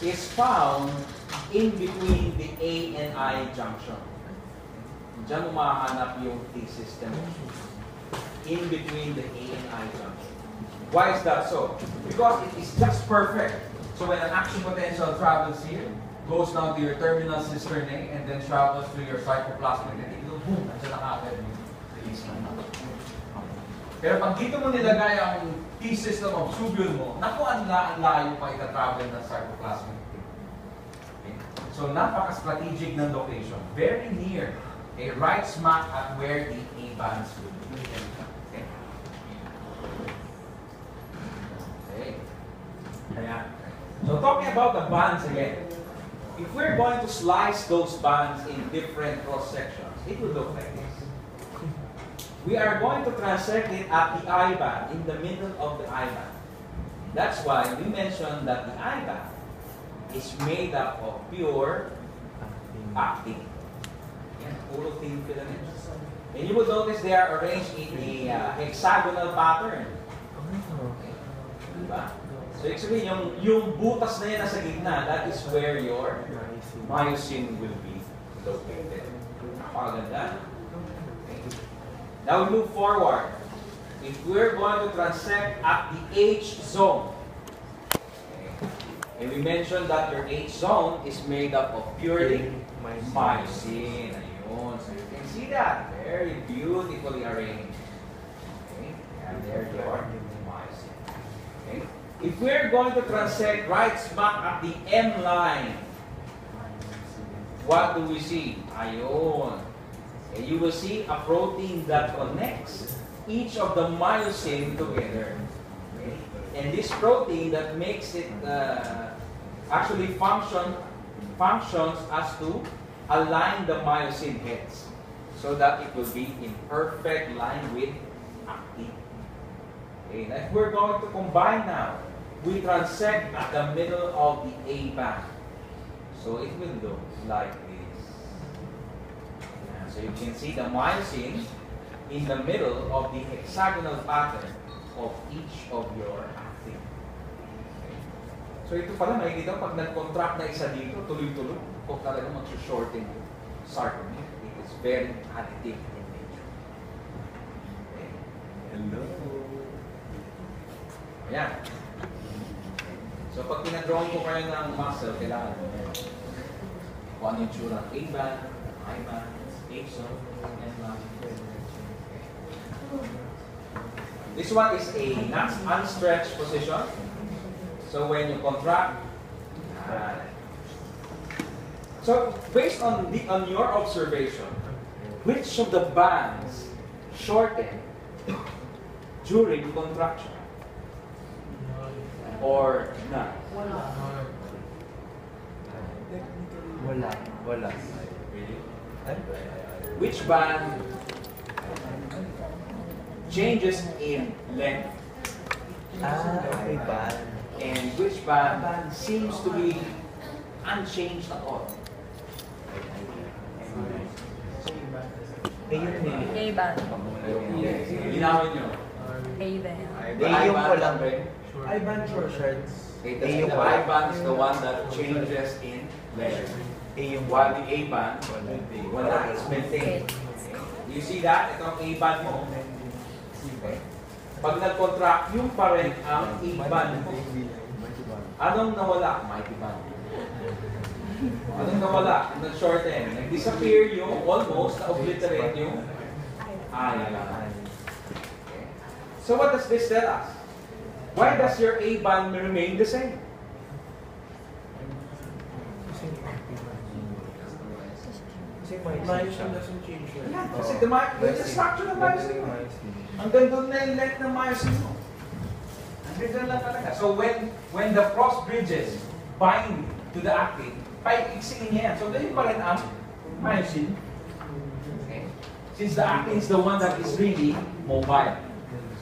is found in between the A and I junction. Diyan mo mahanap yung T system. In between the A and I junction. Why is that so? Because it is just perfect. So when an action potential travels here, goes down to your terminal cisternae, and then travels to your cytoplasmic reticulum, boom, nandiyan na agad yung release ng natin. Pero pag dito mo nilagay ang T-system of tubule mo, naku, ang layo pa ita-travel ng cytoplasmic reticulum. Okay? So napaka-strategic ng location. Very near. Okay, right smack at where the A bands will be. Okay. Okay. Ayan. So talking about the bands again, if we're going to slice those bands in different cross sections, it will look like this. We are going to transect it at the I band, in the middle of the I band. That's why we mentioned that the I band is made up of pure actin. Puro thin filaments. And you will notice they are arranged in a hexagonal pattern. Okay. Diba? So, actually, yung butas na yan nasa gitna, that is where your myosin will be located. Napakaganda. Okay. Now, we move forward. If we're going to transect at the H zone, okay, and we mentioned that your H zone is made up of purely myosin. So you can see that very beautifully arranged. Okay, and there's your myosin. Okay, if we're going to transect right smack at the M line, what do we see? Ayun. Okay, you will see a protein that connects each of the myosin together. Okay, and this protein that makes it actually functions as to align the myosin heads so that it will be in perfect line with actin. Okay, now if we're going to combine now, we transect at the middle of the A band. So it will look like this. So you can see the myosin in the middle of the hexagonal pattern of each of your actin. Okay. So ito pala, makikita pag nag-contract na isa dito, tuloy-tuloy. Kung talaga mag-shorten yung sarcomere, it is very additive in nature. Okay. Hello. Ayan. So pag pinag-drawing ko kayo ng muscle, kailangan mo yan. Kung ano yung tsura ng A-band, I-band, H-zone, N-band. This one is a unstretched position. So when you contract, so based on your observation, which of the bands shorten during contraction? Or none? Wala. Really? Which band changes in length? Okay, band. And which band seems to be unchanged at all? A-band. Linawin nyo. A-band. yung walang I-band shorts. The I-band is the one that changes in length. While the A-band, wala, it's maintained. You see that? Itong A-band mo. Okay. Pag nag-contract, yung pa rin ang A-band mo. Anong nawala? Mighty band. Anong nawala? Nag-shorten. Nag-disappear yung almost, na-obliterate yung I-band. Okay. So what does this tell us? Why does your A-band remain the same? Kasi myosin doesn't change. Yeah, kasi the structure ng myosin mo. Hanggang doon na yung length ng myosin mo. Hanggang doon lang talaga. So when the cross bridges bind to the actin, paiksingin niya yan. So doon pa rin ang myosin. Okay. Since the actin is the one that is really mobile.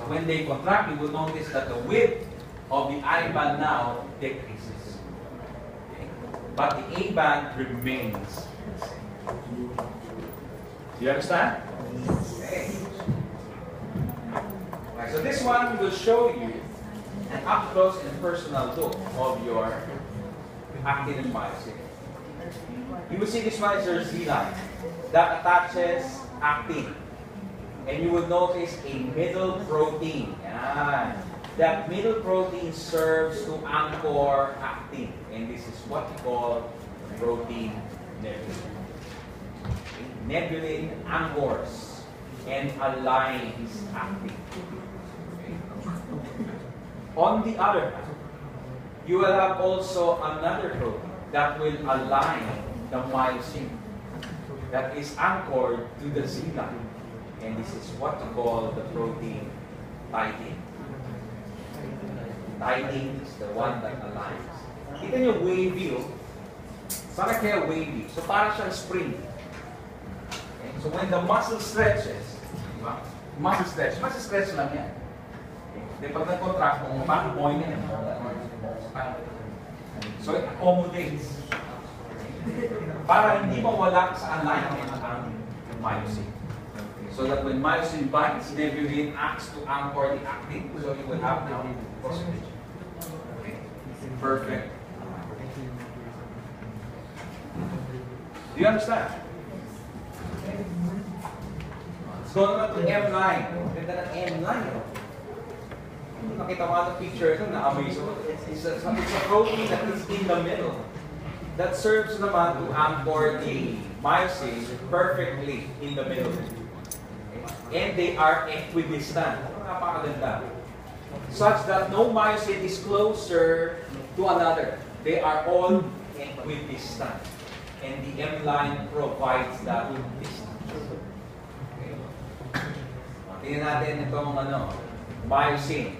So when they contract, you will notice that the width of the I-band now decreases. Okay. But the A-band remains. Do you understand? Okay. Right, so this one will show you an up-close and personal look of your actin and myosin. You will see this one is your Z-line that attaches actin. And you will notice a middle protein. Yan. That middle protein serves to anchor actin. And this is what we call protein nebulin. Okay. Nebulin anchors and aligns actin. Okay. On the other hand, you will have also another protein that will align the myosin that is anchored to the Z-line. And this is what we call the protein tidine. Tidine is the one that aligns. Kita nyo wavy, oh. Saan kaya wavy? So parang siyang spring. Okay? So when the muscle stretches, diba? Muscle stretch lang yan. Okay? Pag nag-contract mo, parang boing yan. So it accommodates. Para hindi mawala sa alignment ang myosin. So that when myosin binds, nebulin acts to anchor the actin. So you will have now cross-bridge. Okay. Perfect. Do you understand? Let's go naman to M9. Ganda ng M9. Nakita mo ang picture ito, na-amaze mo. It's a protein that is in the middle that serves naman to anchor the myosin perfectly in the middle. And they are equidistant. Napakaganda. Such that no myosin is closer to another. They are all equidistant. And the M line provides that distance. Okay. Tingnan natin itong myosin.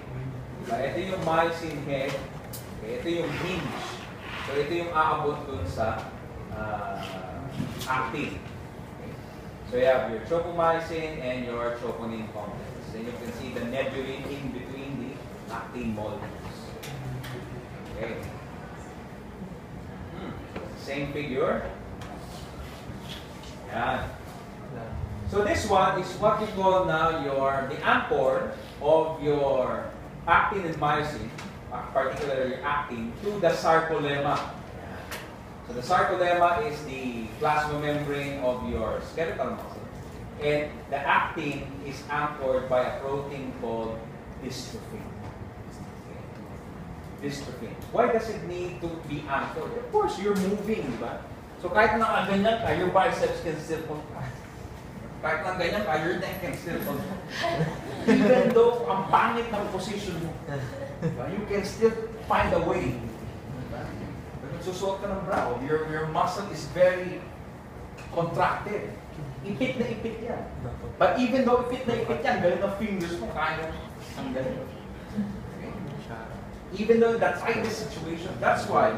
Ito yung myosin head. Okay. Ito yung hinge. So ito yung aabot dun sa actin. So you have your tropomyosin and your troponin complex. And you can see the nebulin in between the actin molecules. Okay. Same figure. Yan. So this one is what we call now the anchor of your actin and myosin, particularly actin, to the sarcolemma. So the sarcolemma is the plasma membrane of your skeletal muscle. And the actin is anchored by a protein called dystrophin. Dystrophin. Why does it need to be anchored? Of course, you're moving, di ba? So kahit nakaganyan ka, your biceps can still contract. Kahit nakaganyan ka, your neck can still contract. Even though ang pangit ng position mo, diba? You can still find a way. Susuot ka ng bra, your muscle is very contracted. Ipit na ipit yan. But even though ipit na ipit yan, galing ng fingers mo, kaya ang galing. Okay. Even though that's like this situation, that's why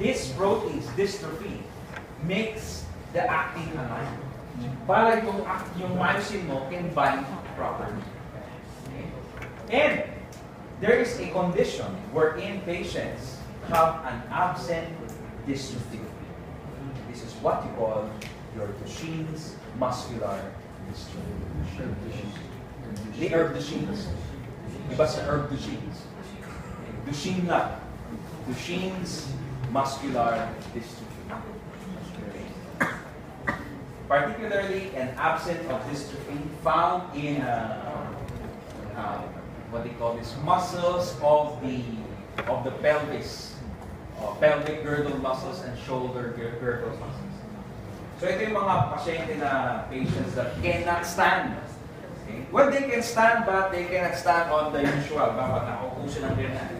this proteins, dystrophin, makes the actin align. Para yung myosin mo can bind properly. Okay. And there is a condition wherein patients have an absent dystrophin. This is what you call your Duchenne's muscular dystrophy. The herb Duchenne's. Iba sa herb Duchenne's. Duchenne lang. Duchenne's muscular dystrophy. Particularly an absent of dystrophin found in what they call these muscles of the pelvis, pelvic girdle muscles and shoulder girdle muscles. So ito yung mga pasyente na patients that cannot stand. Okay? Well, they can stand but they cannot stand on the usual. Bakit nakaupo silang ganyan?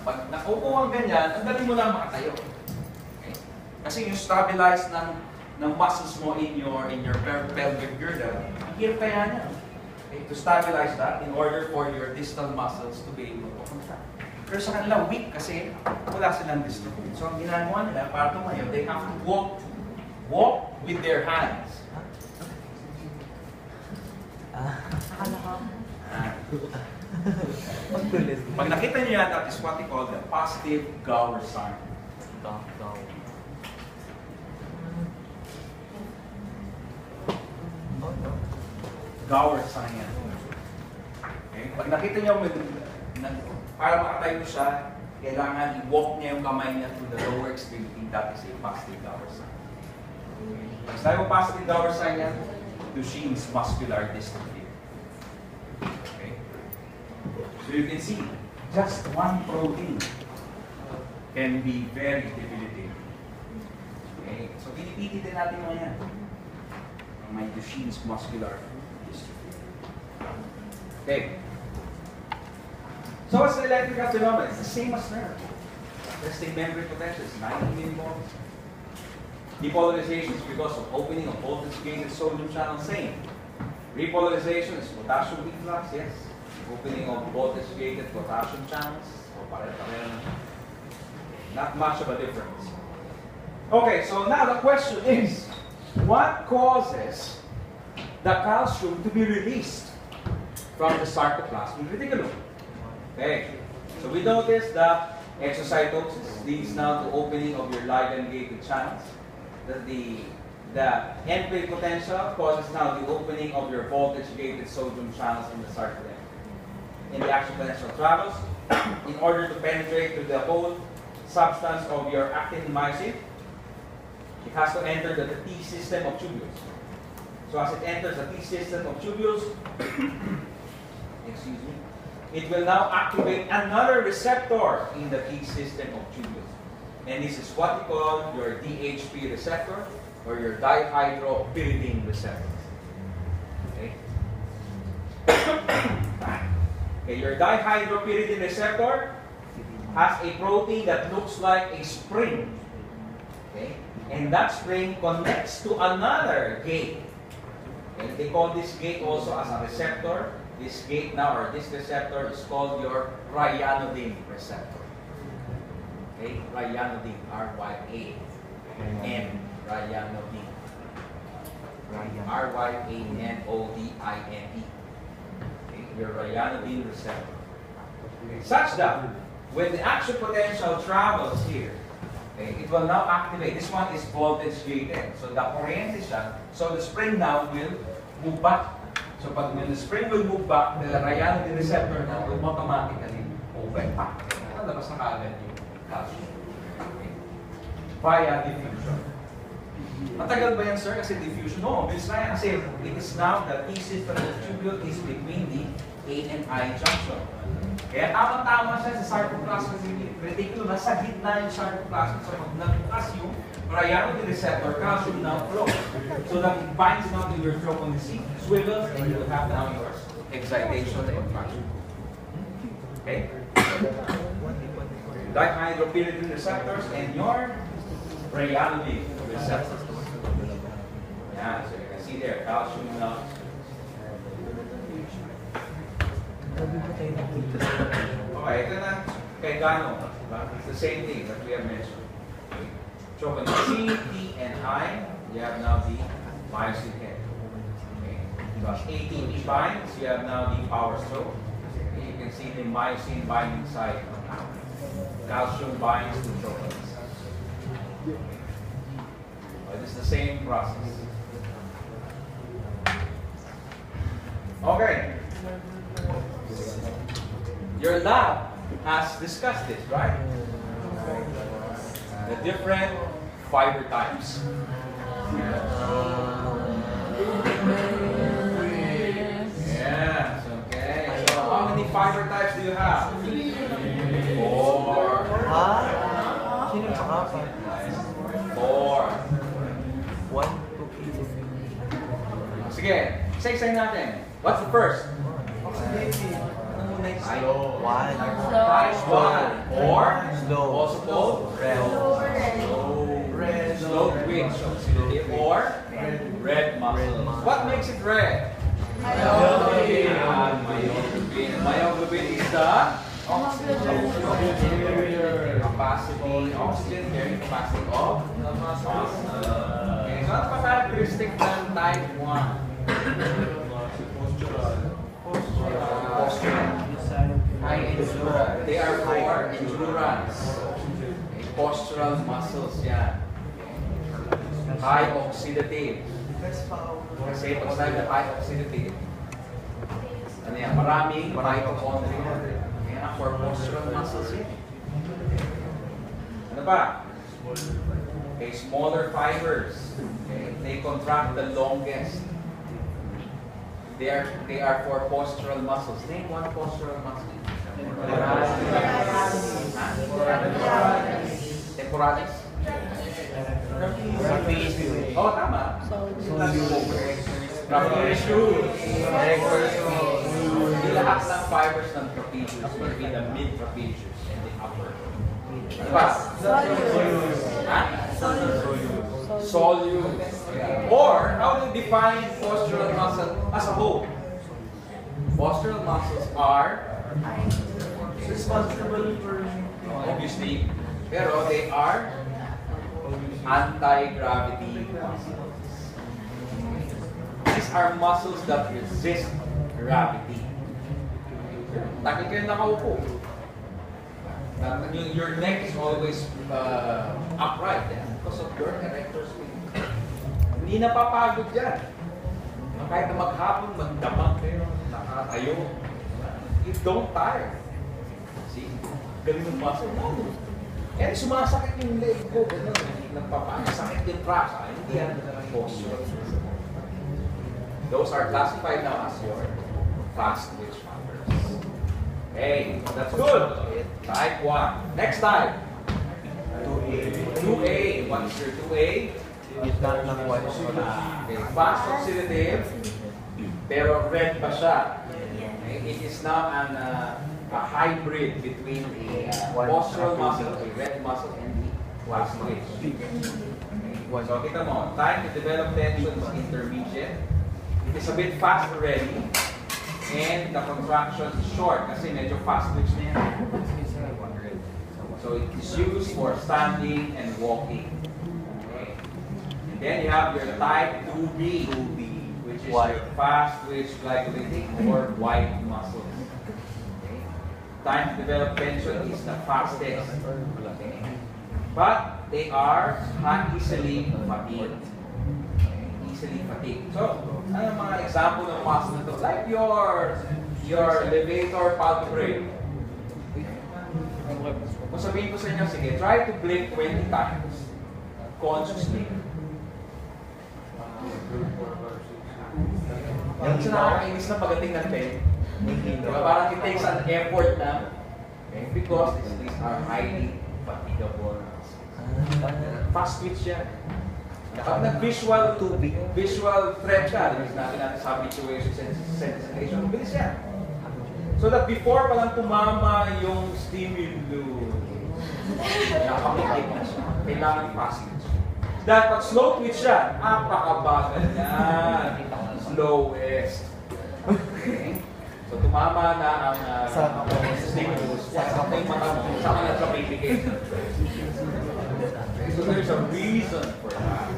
Pag nakaupo ang ganyan, ang dali mo lang makatayo. Okay? Kasi yung stabilize ng muscles mo in your pelvic girdle, hirap kaya niya. Okay? To stabilize that in order for your distal muscles to be able to contract. Pero sa kanila, weak kasi wala silang dystrophin. So ang ginagawa nila, para tumayo, they have to walk with their hands. Pag nakita niyo yan, that is what we call the positive Gower sign. Gower sign yan. Okay? Pag nakita niyo, para makatayo siya, kailangan i-walk niya yung kamay niya through the lower extremity. That is a positive downward sign. Next time yung positive downward sign yan, Duchenne's muscular dystrophy. Okay? So you can see, just one protein can be very debilitating. Okay? So pinipitin din natin mga yan. Ang may Duchenne's muscular dystrophy. Okay. So what's the electrical phenomenon? It's the same as nerve. Resting membrane potential is 90 millimoles. Depolarization is because of opening of voltage-gated sodium channel, same. Repolarization is potassium efflux, yes. Opening of voltage-gated potassium channels. So not much of a difference. Okay, so now the question is, what causes the calcium to be released from the sarcoplasmic reticulum? Okay, so we notice that exocytosis leads now to opening of your ligand-gated channels. The end-plate potential causes now the opening of your voltage-gated sodium channels in the sarcolemma. In the action potential travels, in order to penetrate to the whole substance of your actin myosin, it has to enter the T system of tubules. So as it enters the T system of tubules, excuse me, it will now activate another receptor in the T system of tubules. And this is what we call your DHP receptor or your dihydropyridine receptor. Okay? Okay, your dihydropyridine receptor has a protein that looks like a spring. Okay? And that spring connects to another gate. And they call this gate also as a receptor. This gate now, or this receptor, is called your ryanodine receptor. Okay? Ryanodine, R-Y-A-N, ryanodine. R-Y-A-N-O-D-I-N-E. Okay? Your ryanodine receptor. Okay. Such that when the action potential travels here, okay, it will now activate. This one is voltage gated. So the corriente siya. So the spring now will move back. So when the spring will move back, the ryanodine receptor now will automatically open back. Labas na kaagad yung calcium. Okay. Via diffusion. Matagal ba yan, sir? Kasi diffusion? No, bilis na yan. Kasi it is now the T system of tubule is between the A and I junction. Kaya tama-tama siya sa sarcoplasmic reticulum. Nasa gitna yung sarcoplasmic. So pag nabukas yung ryanodine receptor, calcium now flow. So that it binds now to your troponin, swivels, and you will have now your excitation and contraction. Okay? Dihydropyridine receptors and your ryanodine receptors. Yeah, so you can see there, calcium now. Okay, ito na kay Gano. It's the same thing that we have mentioned. So when C, T, and I, you have now the myosin head. Okay. So as ATP binds, you have now the power stroke. Okay. You can see the myosin binding side. Calcium binds to troponins. It is the same process. Okay. Your lab has discussed this, right? The different fiber types. Yes, okay. So how many fiber types do you have? 4. Sino yung pangapat? 4. 1, 2, 3. Sige, isa-isayin natin. What's the first? Slow. 1. Type 1. Or? Slow. Also called? Red. Red. Slow twitch. Or? Red muscle. What makes it red? Myoglobin. Myoglobin. Myoglobin is the oxygen carrying capacity of the muscle. Okay, so ano pa characteristic ng type 1? High endurance. They are for endurance. Okay, postural muscles yan. High oxidative. Kasi pag sabi na high oxidative, ano yan, maraming mitochondria. Kaya for postural muscles yan. Ano ba? Okay, smaller fibers. Okay, they contract the longest. They are for postural muscles. Name one postural muscle. Temporalis. Oh, tama. Trapezius. Hindi lahat ng fibers ng trapezius will be the mid-trapezius and the upper. Ano ba? Solute. Or, how do you define postural muscle as a whole? Postural muscles are responsible for, obviously, pero they are anti-gravity muscles. These are muscles that resist gravity. Takil kayo nakaupo. Your neck is always upright because of your erector spine. Hindi napapagod yan. Kahit na maghapon, magdamag kayo, nakatayo, you don't tire. See? Galing ng muscle. No. And sumasakit yung leg ko, gano'n. Nagpapanya, sakit yung trasa. Hindi yan posture. Those are classified now as your fast twitch fibers. Okay, that's good. Type 1. Next type. 2A. What is your 2A? Okay, fast oxidative, pero red pa siya. Okay, it is now a hybrid between a postural muscle, a red muscle, and the fast twitch. Okay. So kita mo, time to develop tension is intermediate. It is a bit fast already, and the contraction is short kasi medyo fast twitch na yan. So it is used for standing and walking. Okay. And then you have your type 2B, which is your fast twitch glycolytic or white muscles. Okay. Time to develop tension is the fastest. Okay. But they are easily fatigued. Easily fatigued. So, ano mga example ng muscle na to? Like your levator palpebrae. Kung sabihin ko sa inyo, sige, try to blink 20 times consciously. Yan sa nakakainis na pagdating ng pen. Parang it takes an effort na, okay, because these are highly fatigable. Fast twitch yan. Kapag nag-visual threat ka, natin sa habituation sensation, bilis yan. So that before pa lang tumama yung stimulus, napakikip na siya. Kailangan fast twitch. Dahil pag slow twitch siya, napakabagal yan. Slowest. Okay. So tumama na ang stimulus. Saka yung mata mo, saka na siya bibigay. So there's a reason for that.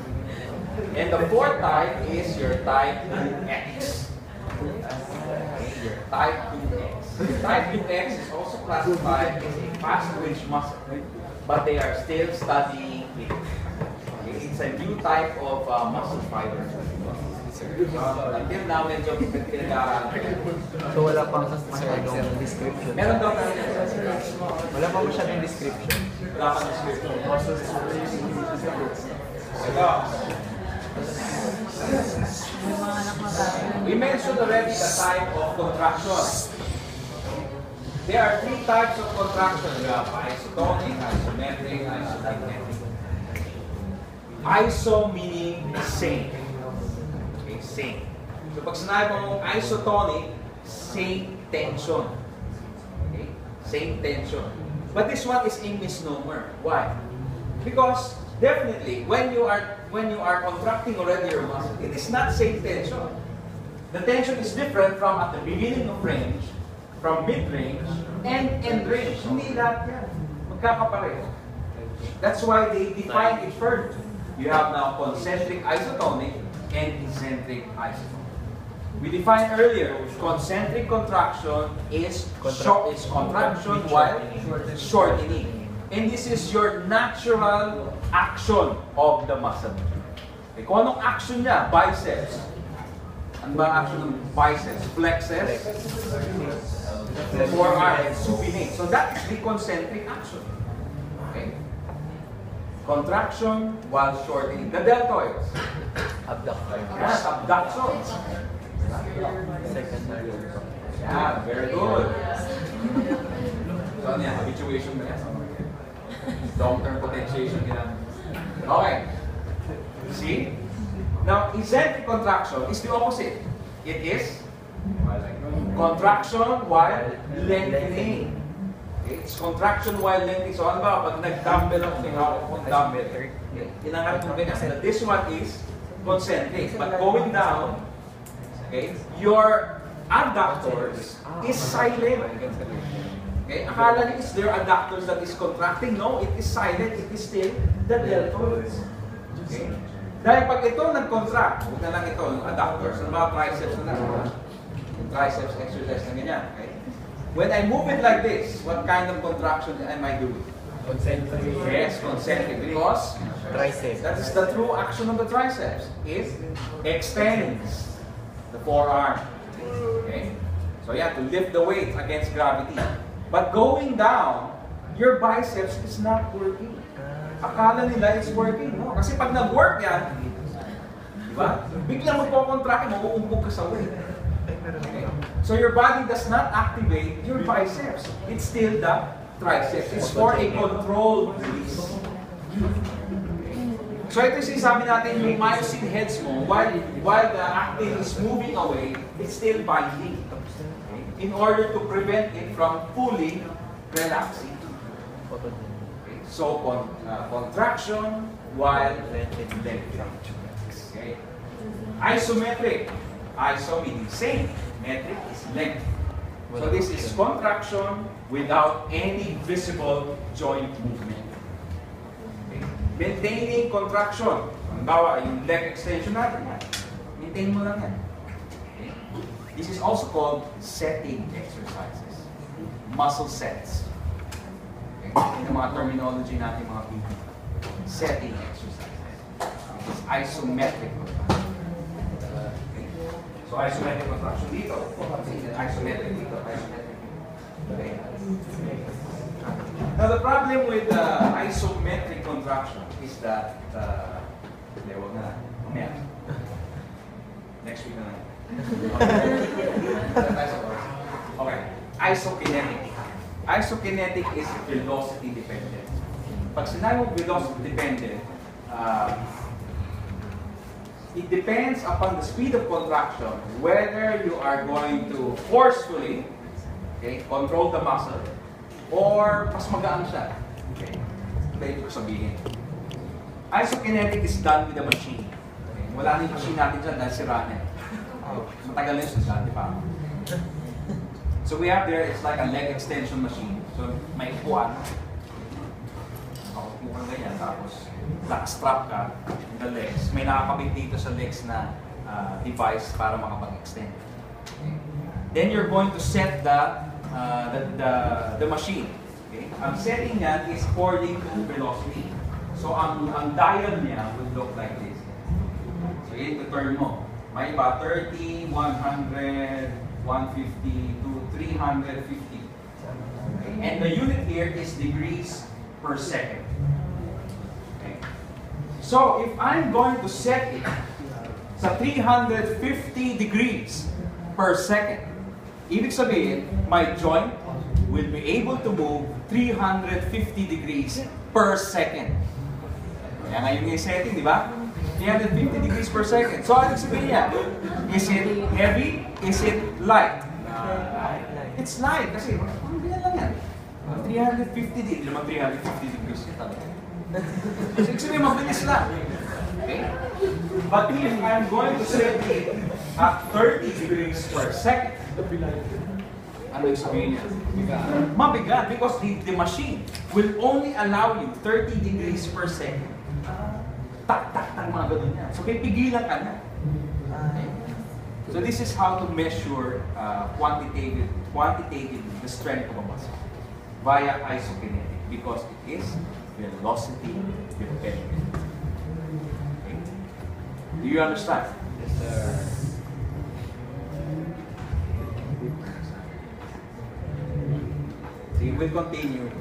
And the fourth type is your type 2X. Your type 2X. Type 2X is also classified as a fast twitch muscle, but they are still studying it. It's a new type of muscle fiber. Until now, medyo pinag-aaral. So wala pang masyadong description. Meron daw Wala pa masyadong description. Wala pang description. Ito. We mentioned already the type of contraction. There are 3 types of contraction. We have isotonic, isometric, isomagnetic. Iso meaning same. Okay, same. So pag sinabi mong isotonic, same tension. Okay? Same tension. But this one is a misnomer. Why? Because definitely when you are contracting already your muscle, it is not same tension. The tension is different from at the beginning of range, from mid-range, and end range. Hindi lahat yan. Magkakapareho. That's why they define it further. You have now concentric isotonic and eccentric isotonic. We defined earlier, concentric contraction is contraction while shortening. And this is your natural action of the muscle. Okay, kung anong action niya? Biceps. Ano ba ang action ng biceps? Flexes, forearm, and supinate. So that is the concentric action. Okay? Contraction while shortening. The deltoids. Abductor. Yes, abductions. Secondary. Yeah, very good. So, ano yan? Habituation ba yan? Long-term potentiation. Okay. See? Now, eccentric contraction is the opposite. It is contraction while lengthening. Okay? It's contraction while lengthening. So, ano ba? Pag nag-dumbbell ako, hawak ko dumbbell. Inangat mo ganyan. This one is concentric. But going down, okay, your adductors is silent. Okay? Akala niyo is there adductors that is contracting? No, it is silent. It is still the deltoids. Okay? Dahil pag ito nag-contract, huwag na lang ito, yung adductors, yung mga triceps na lang. Yung triceps exercise na ganyan. Okay? When I move it like this, what kind of contraction am I doing? Concentric. Yes, concentric. Because Triceps. that is the true action of the triceps. It extends the forearm. Okay? So yeah, to lift the weight against gravity. But going down, your biceps is not working. Akala nila it's working, no? Kasi pag nag-work yan, di ba? Biglang magpo-contract, mauumpog ka sa weight. Okay? So your body does not activate your biceps. It's still the triceps. It's for a controlled release. So ito yung sinasabi natin, yung myosin heads mo, while the actin is moving away, it's still binding. Okay? In order to prevent it from fully relaxing. Okay? So contraction while lengthening. Okay? Isometric. Iso meaning same. Metric is length. So this is contraction without any visible joint movement. Okay? Maintaining contraction. Halimbawa, yung leg extension natin yan. Maintain mo lang yan. Okay? This is also called setting exercises. Muscle sets. Okay? Yung mga terminology natin mga people. Setting exercises. This is isometric contraction. So isometric contraction dito. Isometric dito. Isometric. Okay. Now the problem with isometric contraction is that wag na lang. Mamaya. Next week na lang. Okay. Isokinetic. Isokinetic is velocity dependent. Pag sinabi mo velocity dependent, it depends upon the speed of contraction whether you are going to forcefully, okay, control the muscle or mas magaan siya. Okay? Ito yung sabihin. Isokinetic is done with a machine. Okay? Wala na yung machine natin dyan dahil sira na. Matagal na yung dati pa. So we have there, it's like a leg extension machine. So may upuan. Ako kung ganyan, tapos strap ka in the legs. May nakakabit dito sa legs na device para makapag-extend. Okay. Then you're going to set the machine. Okay. Ang setting niyan is according to velocity. So ang dial niya would look like this. So yun yung turn mo. May iba 30, 100, 150 to 350. Okay. And the unit here is degrees per second. So, if I'm going to set it sa 350 degrees per second, ibig sabihin, my joint will be able to move 350 degrees per second. Kaya nga yung setting, di ba? 350 degrees per second. So, ano sabihin niya? Is it heavy? Is it light? It's light kasi, hindi lang yan. 350 degrees, hindi naman 350 degrees talaga. Actually, mabilis lang. Okay? But if I'm going to set it at 30 degrees per second, ano yung sabihin niya? Mabigat because the machine will only allow you 30 degrees per second. Tak-tak-tak mga ganun yan. So, pipigilan ka na. Okay? So, this is how to measure quantitative the strength of a muscle via isokinetic because it is velocity dependent. Okay. Do you understand? Yes, sir. So we will continue.